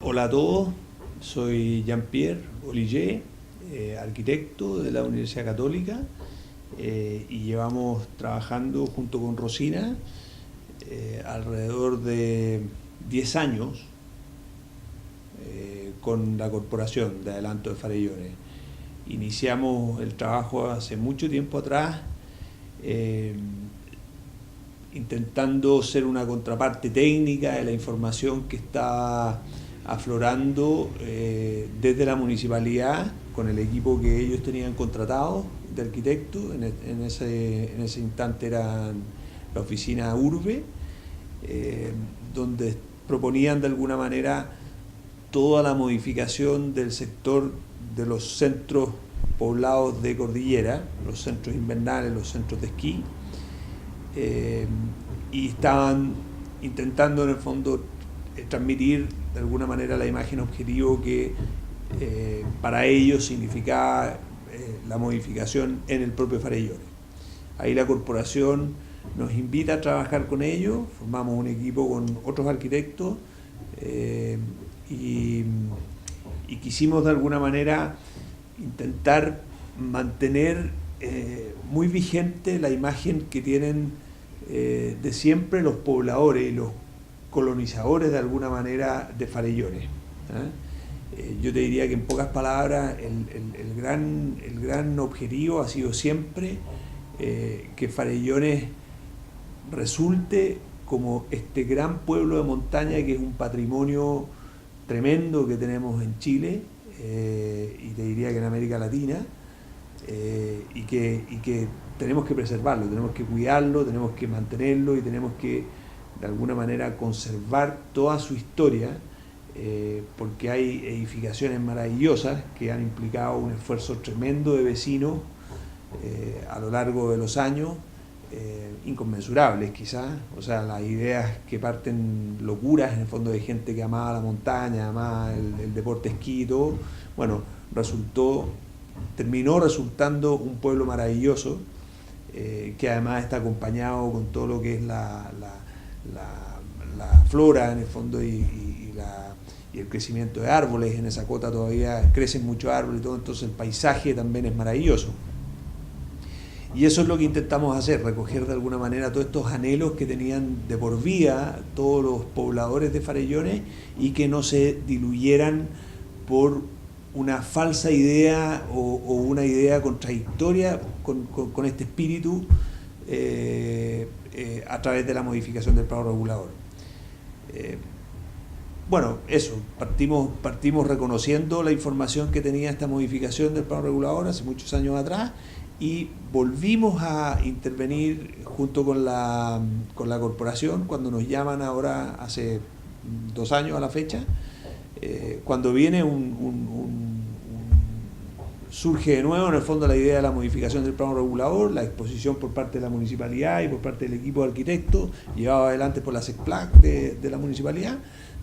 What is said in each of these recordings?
Hola a todos, soy Jean-Pierre Ollier, arquitecto de la Universidad Católica, y llevamos trabajando junto con Rosina alrededor de 10 años con la Corporación de Adelanto de Farellones. Iniciamos el trabajo hace mucho tiempo atrás, eh, intentando ser una contraparte técnica de la información que está aflorando desde la municipalidad con el equipo que ellos tenían contratado de arquitectos. En ese instante era la oficina Urbe, donde proponían de alguna manera toda la modificación del sector de los centros poblados de cordillera, los centros invernales, los centros de esquí, y estaban intentando en el fondo transmitir de alguna manera la imagen objetivo que para ellos significaba la modificación en el propio Farellones. Ahí la corporación nos invita a trabajar con ellos, formamos un equipo con otros arquitectos y quisimos de alguna manera intentar mantener muy vigente la imagen que tienen de siempre los pobladores y los colonizadores de alguna manera de Farellones. Yo te diría que en pocas palabras el gran objetivo ha sido siempre que Farellones resulte como este gran pueblo de montaña que es un patrimonio tremendo que tenemos en Chile y te diría que en América Latina, y que tenemos que preservarlo, tenemos que cuidarlo, tenemos que mantenerlo y tenemos que de alguna manera conservar toda su historia, porque hay edificaciones maravillosas que han implicado un esfuerzo tremendo de vecinos a lo largo de los años, inconmensurables quizás. O sea, las ideas que parten locuras en el fondo de gente que amaba la montaña, amaba el deporte esquí y todo, bueno, terminó resultando un pueblo maravilloso, que además está acompañado con todo lo que es la flora en el fondo y el crecimiento de árboles. En esa cota todavía crecen muchos árboles y todo, entonces el paisaje también es maravilloso. Y eso es lo que intentamos hacer, recoger de alguna manera todos estos anhelos que tenían de por vida todos los pobladores de Farellones y que no se diluyeran por una falsa idea o una idea contradictoria con este espíritu a través de la modificación del plano regulador. Bueno, eso, partimos reconociendo la información que tenía esta modificación del plano regulador hace muchos años atrás y volvimos a intervenir junto con la corporación cuando nos llaman ahora hace 2 años a la fecha, cuando viene surge de nuevo en el fondo la idea de la modificación del plano regulador, la exposición por parte de la municipalidad y por parte del equipo de arquitectos, llevado adelante por la SECPLAC de la municipalidad,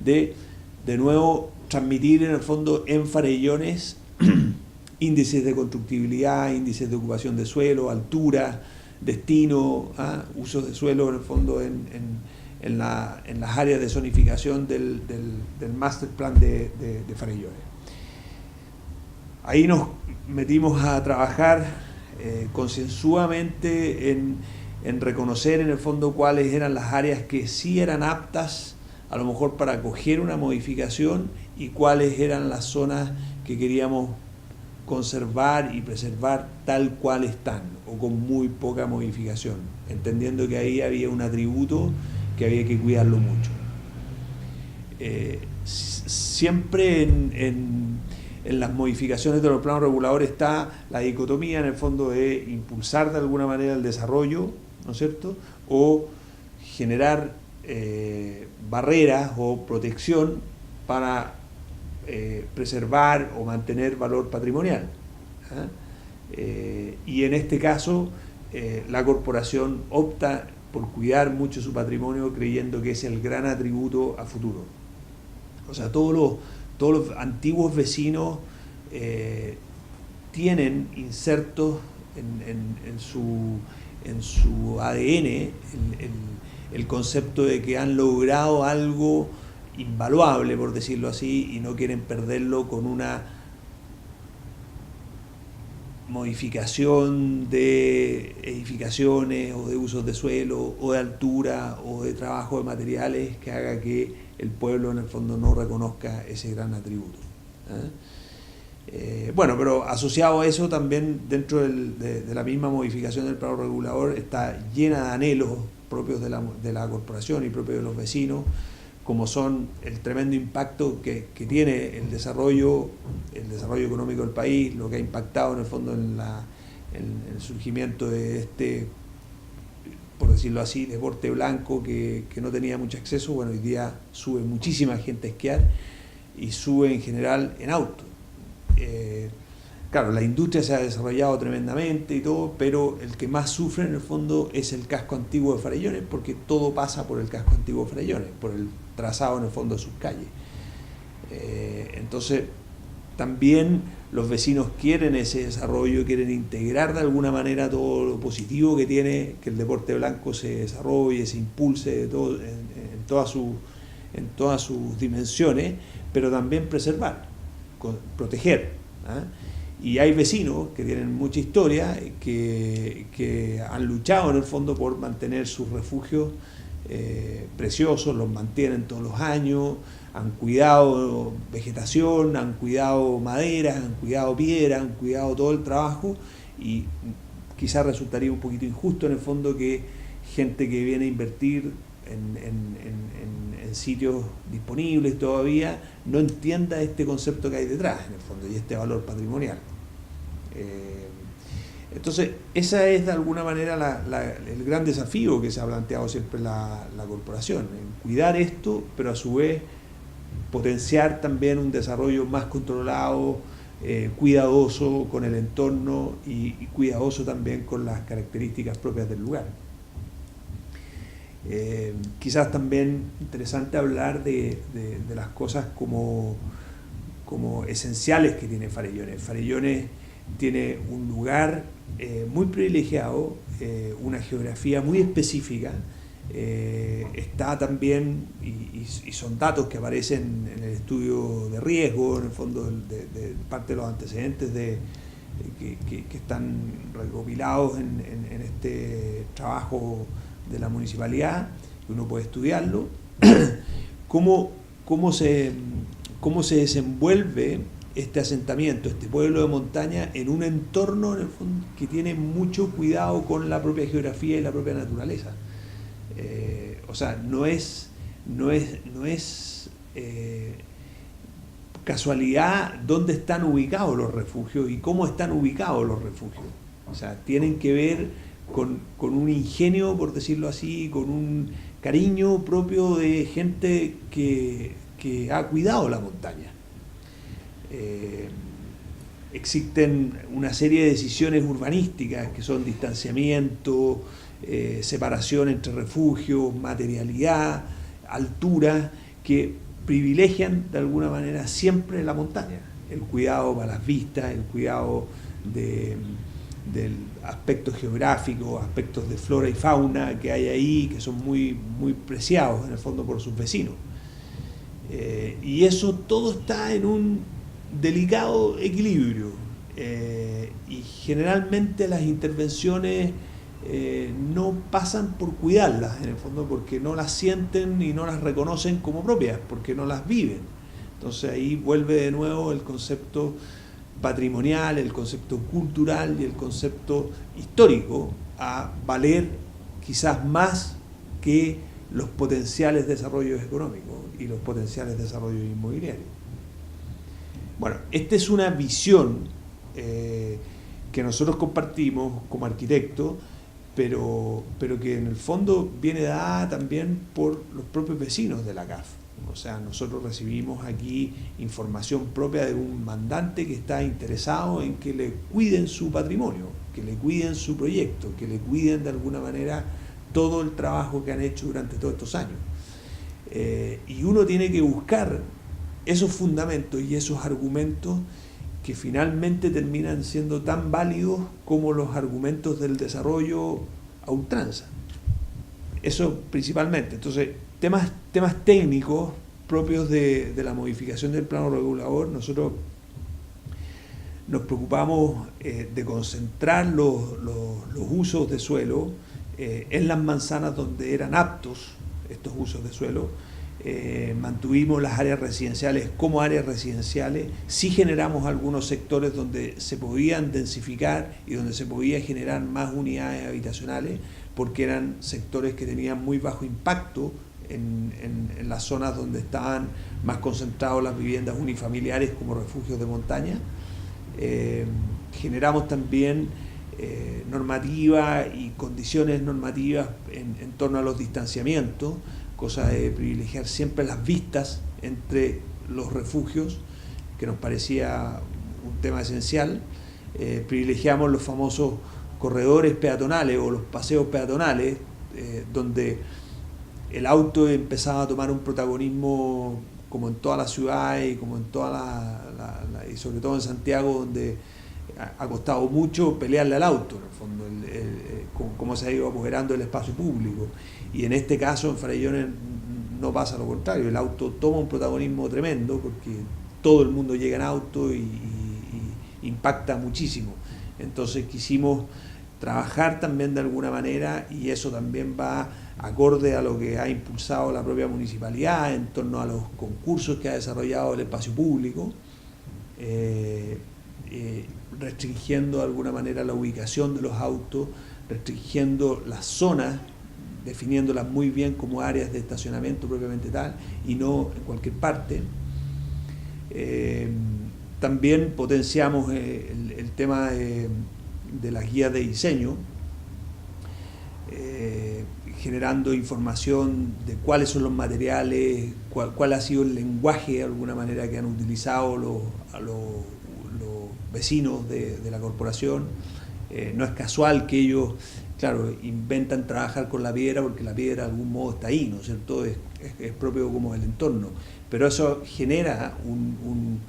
de nuevo transmitir en el fondo en Farellones índices de constructibilidad, índices de ocupación de suelo, altura, destino, usos de suelo en el fondo en las áreas de zonificación del master plan de Farellones. Ahí nos metimos a trabajar concienzudamente en reconocer en el fondo cuáles eran las áreas que sí eran aptas a lo mejor para acoger una modificación y cuáles eran las zonas que queríamos conservar y preservar tal cual están o con muy poca modificación, entendiendo que ahí había un atributo que había que cuidarlo mucho. Siempre en las modificaciones de los planos reguladores está la dicotomía en el fondo de impulsar de alguna manera el desarrollo, ¿no es cierto?, o generar barreras o protección para preservar o mantener valor patrimonial. Y en este caso la corporación opta por cuidar mucho su patrimonio creyendo que es el gran atributo a futuro. O sea, todos los antiguos vecinos tienen insertos en su ADN el concepto de que han logrado algo invaluable, por decirlo así, y no quieren perderlo con una modificación de edificaciones o de usos de suelo o de altura o de trabajo de materiales que haga que el pueblo en el fondo no reconozca ese gran atributo. Bueno, pero asociado a eso también dentro de la misma modificación del plano regulador está llena de anhelos propios de la corporación y propios de los vecinos, como son el tremendo impacto que tiene el desarrollo económico del país, lo que ha impactado en el fondo en el surgimiento de este, por decirlo así, deporte blanco que no tenía mucho acceso. Bueno, hoy día sube muchísima gente a esquiar y sube en general en auto. Claro, la industria se ha desarrollado tremendamente y todo, pero el que más sufre en el fondo es el casco antiguo de Farellones, porque todo pasa por el casco antiguo de Farellones, por el trazado en el fondo de sus calles. Entonces, también los vecinos quieren ese desarrollo, quieren integrar de alguna manera todo lo positivo que tiene que el deporte blanco se desarrolle, se impulse en todas sus dimensiones, pero también preservar, proteger. Y hay vecinos que tienen mucha historia, que han luchado en el fondo por mantener sus refugios preciosos, los mantienen todos los años, han cuidado vegetación, han cuidado madera, han cuidado piedra, han cuidado todo el trabajo, y quizás resultaría un poquito injusto en el fondo que gente que viene a invertir en sitios disponibles todavía no entienda este concepto que hay detrás en el fondo y este valor patrimonial. Entonces esa es de alguna manera el gran desafío que se ha planteado siempre la corporación, en cuidar esto, pero a su vez potenciar también un desarrollo más controlado, cuidadoso con el entorno y cuidadoso también con las características propias del lugar. Quizás también interesante hablar de las cosas como esenciales que tiene Farellones. Farellones tiene un lugar muy privilegiado, una geografía muy específica, está también, y son datos que aparecen en el estudio de riesgo, en el fondo de parte de los antecedentes que están recopilados en este trabajo de la municipalidad, que uno puede estudiarlo, cómo se desenvuelve este asentamiento, este pueblo de montaña, en un entorno en el fondo que tiene mucho cuidado con la propia geografía y la propia naturaleza. O sea, no es casualidad dónde están ubicados los refugios y cómo están ubicados los refugios. O sea, tienen que ver con un ingenio, por decirlo así, con un cariño propio de gente que ha cuidado la montaña. Existen una serie de decisiones urbanísticas que son distanciamiento, separación entre refugios, materialidad, altura, que privilegian de alguna manera siempre la montaña, el cuidado para las vistas, el cuidado del aspecto geográfico, aspectos de flora y fauna que hay ahí, que son muy, muy preciados en el fondo por sus vecinos. Y eso todo está en un delicado equilibrio, y generalmente las intervenciones no pasan por cuidarlas, en el fondo, porque no las sienten y no las reconocen como propias, porque no las viven. Entonces ahí vuelve de nuevo el concepto patrimonial, el concepto cultural y el concepto histórico a valer quizás más que los potenciales desarrollos económicos y los potenciales desarrollos inmobiliarios. Bueno, esta es una visión que nosotros compartimos como arquitectos, pero que en el fondo viene dada también por los propios vecinos de la CAF. O sea, nosotros recibimos aquí información propia de un mandante que está interesado en que le cuiden su patrimonio, que le cuiden su proyecto, que le cuiden de alguna manera todo el trabajo que han hecho durante todos estos años. Y uno tiene que buscar esos fundamentos y esos argumentos que finalmente terminan siendo tan válidos como los argumentos del desarrollo a ultranza. Eso principalmente. Entonces, temas técnicos propios de la modificación del plano regulador, nosotros nos preocupamos de concentrar los usos de suelo en las manzanas donde eran aptos estos usos de suelo. Mantuvimos las áreas residenciales como áreas residenciales, sí generamos algunos sectores donde se podían densificar y donde se podía generar más unidades habitacionales, porque eran sectores que tenían muy bajo impacto en las zonas donde estaban más concentradas las viviendas unifamiliares como refugios de montaña. Generamos también normativa y condiciones normativas en torno a los distanciamientos, cosa de privilegiar siempre las vistas entre los refugios, que nos parecía un tema esencial. Privilegiamos los famosos corredores peatonales o los paseos peatonales, donde el auto empezaba a tomar un protagonismo como en todas las ciudades y como en y sobre todo en Santiago, donde ha costado mucho pelearle al auto, en el fondo, cómo se ha ido apoderando el espacio público. Y en este caso, en Farellones, no pasa lo contrario, el auto toma un protagonismo tremendo porque todo el mundo llega en auto y impacta muchísimo. Entonces quisimos trabajar también de alguna manera, y eso también va acorde a lo que ha impulsado la propia municipalidad en torno a los concursos que ha desarrollado el espacio público, restringiendo de alguna manera la ubicación de los autos, restringiendo las zonas, definiéndolas muy bien como áreas de estacionamiento propiamente tal, y no en cualquier parte. También potenciamos el tema de las guías de diseño, generando información de cuáles son los materiales, cuál ha sido el lenguaje de alguna manera que han utilizado los vecinos de la corporación. No es casual que ellos, claro, inventan trabajar con la piedra porque la piedra de algún modo está ahí, ¿no es cierto? Es propio como del entorno, pero eso genera un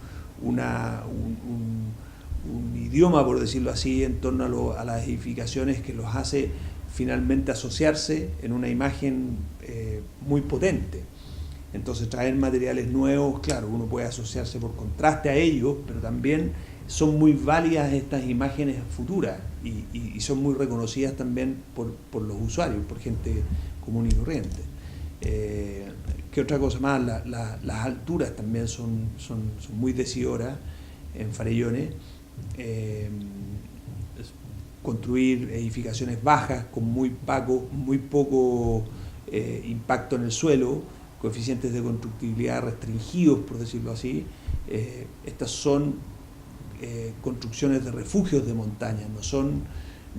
idioma, por decirlo así, en torno a las edificaciones que los hace finalmente asociarse en una imagen muy potente. Entonces traer materiales nuevos, claro, uno puede asociarse por contraste a ellos, pero también son muy válidas estas imágenes futuras y son muy reconocidas también por los usuarios, por gente común y corriente. ¿Qué otra cosa más? Las alturas también son muy decidoras en Farellones. Construir edificaciones bajas con muy poco impacto en el suelo, coeficientes de constructibilidad restringidos, por decirlo así. Estas son construcciones de refugios de montaña, no son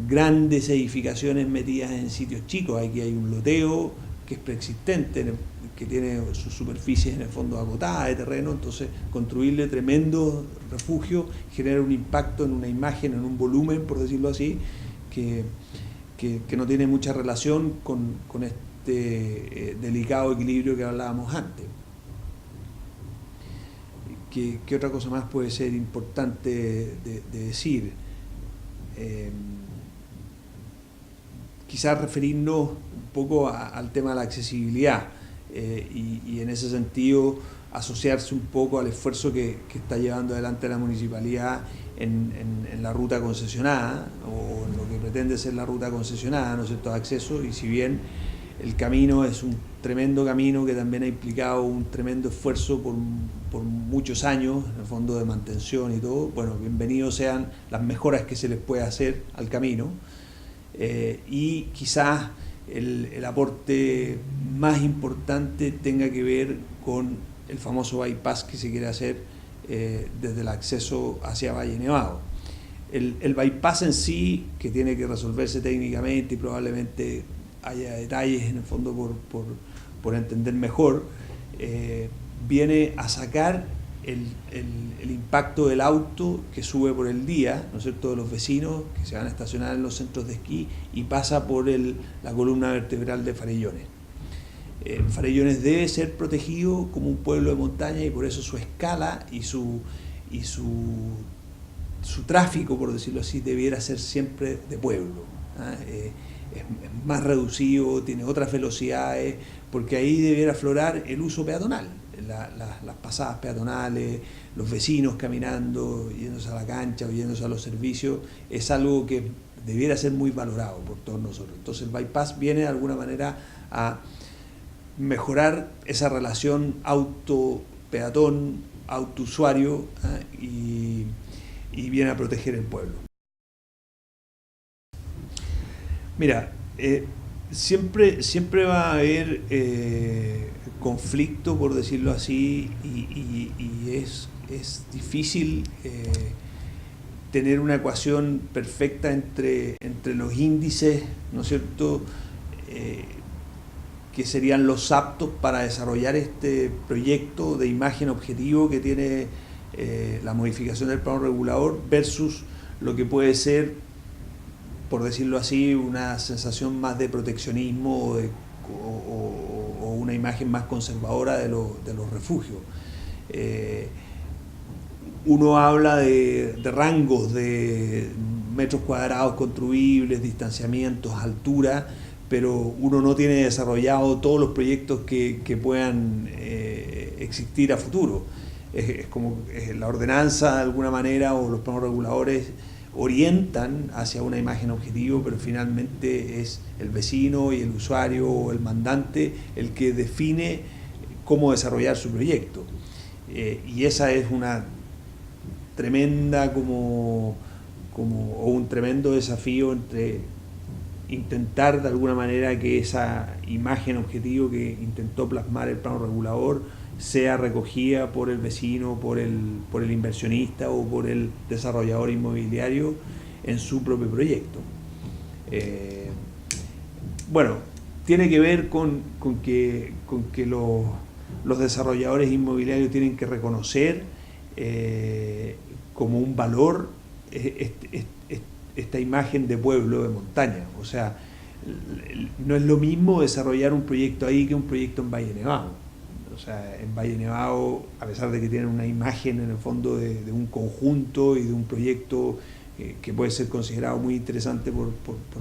grandes edificaciones metidas en sitios chicos. Aquí hay un loteo que es preexistente, que tiene sus superficies en el fondo acotadas de terreno, entonces construirle tremendos refugios genera un impacto en una imagen, en un volumen, por decirlo así, que no tiene mucha relación con este delicado equilibrio que hablábamos antes. ¿Qué otra cosa más puede ser importante de decir? Quizás referirnos un poco al tema de la accesibilidad y en ese sentido asociarse un poco al esfuerzo que está llevando adelante la municipalidad en la ruta concesionada o en lo que pretende ser la ruta concesionada, ¿no es cierto?, de acceso. Y si bien el camino es un tremendo camino que también ha implicado un tremendo esfuerzo por muchos años, en el fondo, de mantención y todo, bueno, bienvenidos sean las mejoras que se les puede hacer al camino. Y quizás el aporte más importante tenga que ver con el famoso bypass que se quiere hacer desde el acceso hacia Valle Nevado. El bypass en sí, que tiene que resolverse técnicamente y probablemente haya detalles en el fondo por entender mejor, viene a sacar el impacto del auto que sube por el día, ¿no es cierto?, de los vecinos que se van a estacionar en los centros de esquí, y pasa por la columna vertebral de Farellones. Farellones debe ser protegido como un pueblo de montaña, y por eso su escala y su tráfico, por decirlo así, debiera ser siempre de pueblo. Es más reducido, tiene otras velocidades, porque ahí debiera aflorar el uso peatonal. las pasadas peatonales, los vecinos caminando, yéndose a la cancha o yéndose a los servicios, es algo que debiera ser muy valorado por todos nosotros. Entonces el bypass viene de alguna manera a mejorar esa relación auto-peatón, auto-usuario, y viene a proteger el pueblo. Mira, siempre va a haber conflicto, por decirlo así, y es difícil tener una ecuación perfecta entre los índices, ¿no es cierto?, que serían los aptos para desarrollar este proyecto de imagen objetivo que tiene la modificación del plano regulador versus lo que puede ser, por decirlo así, una sensación más de proteccionismo o una imagen más conservadora de los refugios. Uno habla de rangos de metros cuadrados construibles, distanciamientos, altura, pero uno no tiene desarrollado todos los proyectos que puedan existir a futuro. Es como la ordenanza de alguna manera o los planos reguladores orientan hacia una imagen objetivo, pero finalmente es el vecino y el usuario o el mandante el que define cómo desarrollar su proyecto. Y esa es una tremenda o un tremendo desafío entre intentar de alguna manera que esa imagen objetivo que intentó plasmar el plano regulador sea recogida por el vecino, por el inversionista o por el desarrollador inmobiliario en su propio proyecto. Bueno, tiene que ver con que los desarrolladores inmobiliarios tienen que reconocer como un valor esta imagen de pueblo, de montaña. O sea, no es lo mismo desarrollar un proyecto ahí que un proyecto en Valle Nevado. O sea, en Valle Nevado, a pesar de que tienen una imagen en el fondo de un conjunto y de un proyecto que puede ser considerado muy interesante por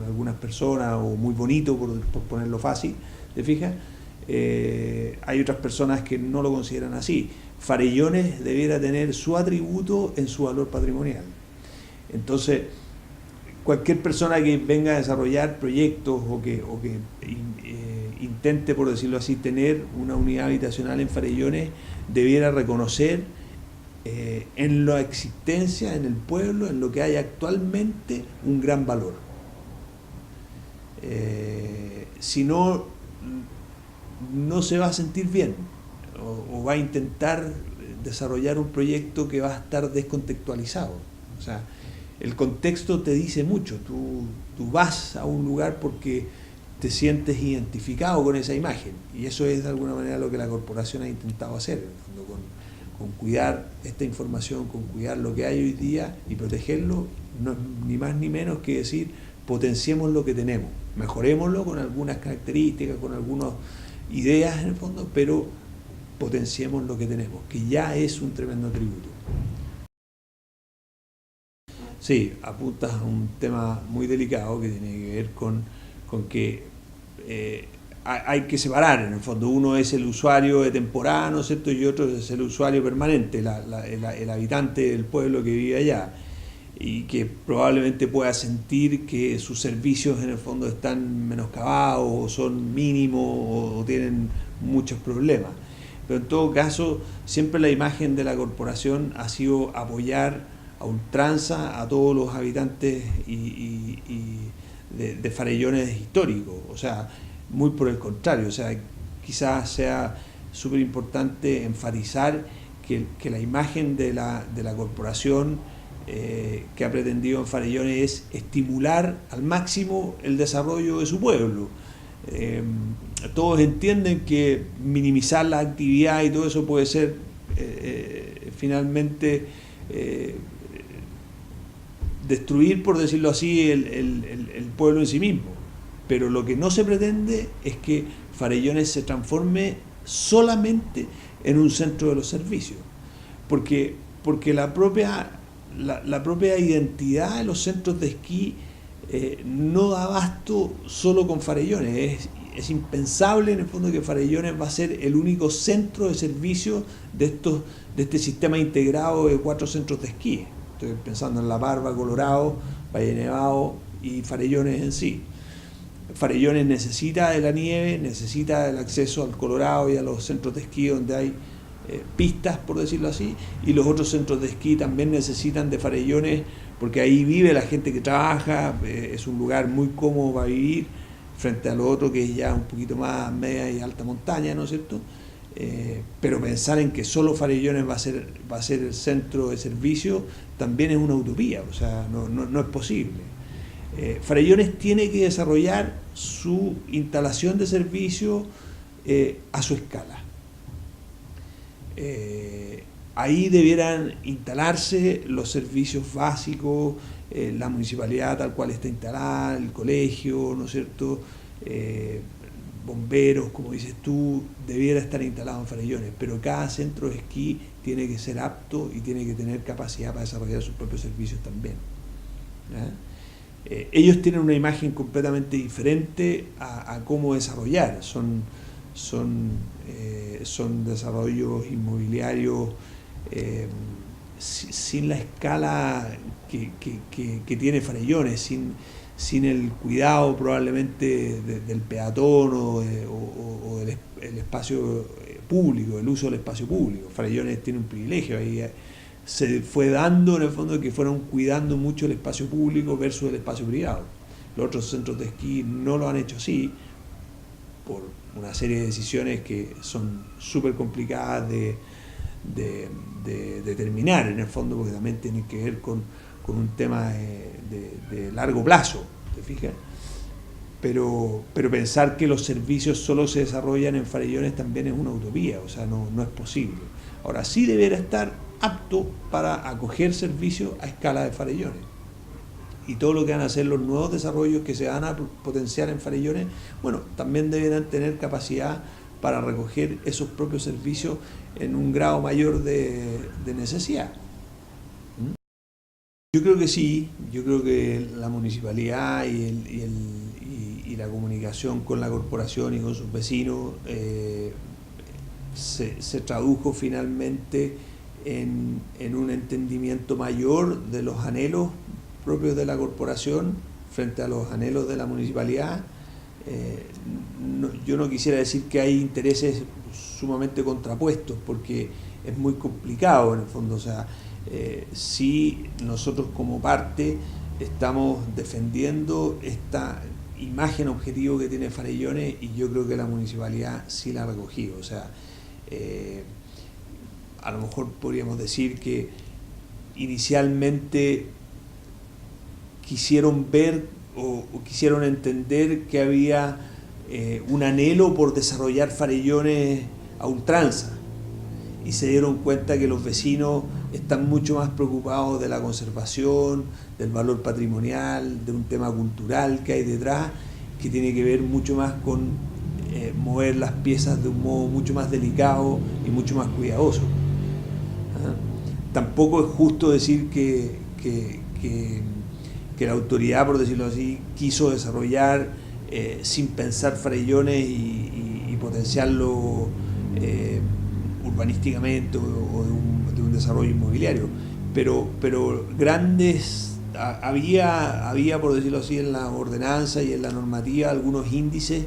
algunas personas o muy bonito, por ponerlo fácil, ¿te fijas? Hay otras personas que no lo consideran así. Farellones debiera tener su atributo en su valor patrimonial. Entonces, cualquier persona que venga a desarrollar proyectos o que intente, por decirlo así, tener una unidad habitacional en Farellones, debiera reconocer en la existencia, en el pueblo, en lo que hay actualmente, un gran valor. Si no, no se va a sentir bien o va a intentar desarrollar un proyecto que va a estar descontextualizado. O sea, el contexto te dice mucho. Tú vas a un lugar porque te sientes identificado con esa imagen, y eso es de alguna manera lo que la corporación ha intentado hacer, con cuidar esta información, con cuidar lo que hay hoy día y protegerlo, no es ni más ni menos que decir, potenciemos lo que tenemos, mejorémoslo con algunas características, con algunas ideas en el fondo, pero potenciemos lo que tenemos, que ya es un tremendo tributo. Sí, apuntas a un tema muy delicado que tiene que ver con que hay que separar, en el fondo. Uno es el usuario de temporada, ¿no es cierto?, y otro es el usuario permanente, el habitante del pueblo que vive allá y que probablemente pueda sentir que sus servicios en el fondo están menoscabados o son mínimos o tienen muchos problemas. Pero en todo caso, siempre la imagen de la corporación ha sido apoyar a ultranza a todos los habitantes de Farellones históricos. O sea, muy por el contrario. O sea, quizás sea súper importante enfatizar que la imagen de la corporación que ha pretendido en Farellones es estimular al máximo el desarrollo de su pueblo. Todos entienden que minimizar la actividad y todo eso puede ser finalmente destruir, por decirlo así, el pueblo en sí mismo. Pero lo que no se pretende es que Farellones se transforme solamente en un centro de los servicios, porque la propia identidad de los centros de esquí no da abasto solo con Farellones. es impensable en el fondo que Farellones va a ser el único centro de servicio de este sistema integrado de 4 centros de esquí. Estoy pensando en La Barba, Colorado, Valle Nevado y Farellones en sí. Farellones necesita de la nieve, necesita del acceso al Colorado y a los centros de esquí donde hay pistas, por decirlo así, y los otros centros de esquí también necesitan de Farellones porque ahí vive la gente que trabaja, es un lugar muy cómodo para vivir frente a lo otro que es ya un poquito más media y alta montaña, ¿no es cierto? Pero pensar en que solo Farellones va a ser el centro de servicio también es una utopía, o sea, no es posible. Farellones tiene que desarrollar su instalación de servicio a su escala. Ahí debieran instalarse los servicios básicos, la municipalidad tal cual está instalada, el colegio, ¿no es cierto? Bomberos, como dices tú, debiera estar instalado en Farellones, pero cada centro de esquí tiene que ser apto y tiene que tener capacidad para desarrollar sus propios servicios también. Ellos tienen una imagen completamente diferente a cómo desarrollar, son desarrollos inmobiliarios sin la escala que tiene Farellones, sin el cuidado probablemente del peatón o del espacio público, el uso del espacio público. Farellones tiene un privilegio ahí. Se fue dando en el fondo que fueron cuidando mucho el espacio público versus el espacio privado. Los otros centros de esquí no lo han hecho así por una serie de decisiones que son súper complicadas de determinar en el fondo, porque también tienen que ver con un tema de largo plazo, ¿te fijas? Pero pensar que los servicios solo se desarrollan en Farellones también es una utopía, o sea, no es posible. Ahora sí deberá estar apto para acoger servicios a escala de Farellones. Y todo lo que van a hacer los nuevos desarrollos que se van a potenciar en Farellones, bueno, también deberán tener capacidad para recoger esos propios servicios en un grado mayor de necesidad. Yo creo que sí, yo creo que la municipalidad y la comunicación con la corporación y con sus vecinos se tradujo finalmente en un entendimiento mayor de los anhelos propios de la corporación frente a los anhelos de la municipalidad. Yo no quisiera decir que hay intereses sumamente contrapuestos, porque es muy complicado en el fondo. O sea, sí, nosotros como parte estamos defendiendo esta imagen objetivo que tiene Farellones, y yo creo que la municipalidad sí la ha recogido. O sea, a lo mejor podríamos decir que inicialmente quisieron ver o quisieron entender que había un anhelo por desarrollar Farellones a ultranza, y se dieron cuenta que los vecinos están mucho más preocupados de la conservación, del valor patrimonial, de un tema cultural que hay detrás, que tiene que ver mucho más con mover las piezas de un modo mucho más delicado y mucho más cuidadoso. Tampoco es justo decir que la autoridad, por decirlo así, quiso desarrollar sin pensar Farellones y potenciarlo urbanísticamente o de un desarrollo inmobiliario, pero grandes había, por decirlo así, en la ordenanza y en la normativa algunos índices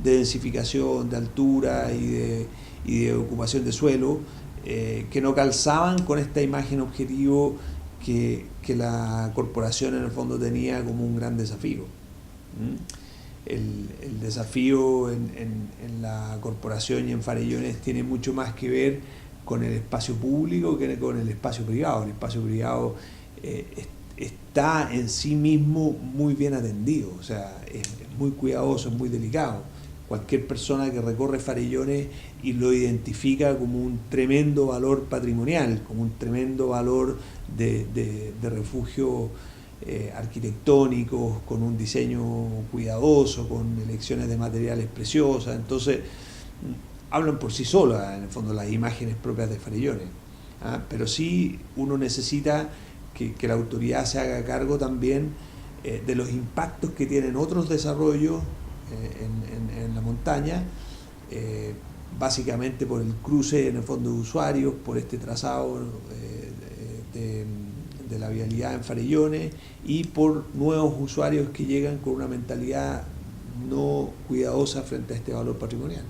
de densificación, de altura y de ocupación de suelo que no calzaban con esta imagen objetivo que la corporación en el fondo tenía como un gran desafío. El desafío en la corporación y en Farellones tiene mucho más que ver con el espacio público que con el espacio privado. El espacio privado está en sí mismo muy bien atendido, o sea, es muy cuidadoso, es muy delicado. Cualquier persona que recorre Farellones y lo identifica como un tremendo valor patrimonial, como un tremendo valor de refugio arquitectónicos, con un diseño cuidadoso, con elecciones de materiales preciosas. Entonces hablan por sí solas en el fondo las imágenes propias de Farellones, pero sí uno necesita que la autoridad se haga cargo también de los impactos que tienen otros desarrollos en la montaña, básicamente por el cruce en el fondo de usuarios, por este trazado de la vialidad en Farellones y por nuevos usuarios que llegan con una mentalidad no cuidadosa frente a este valor patrimonial.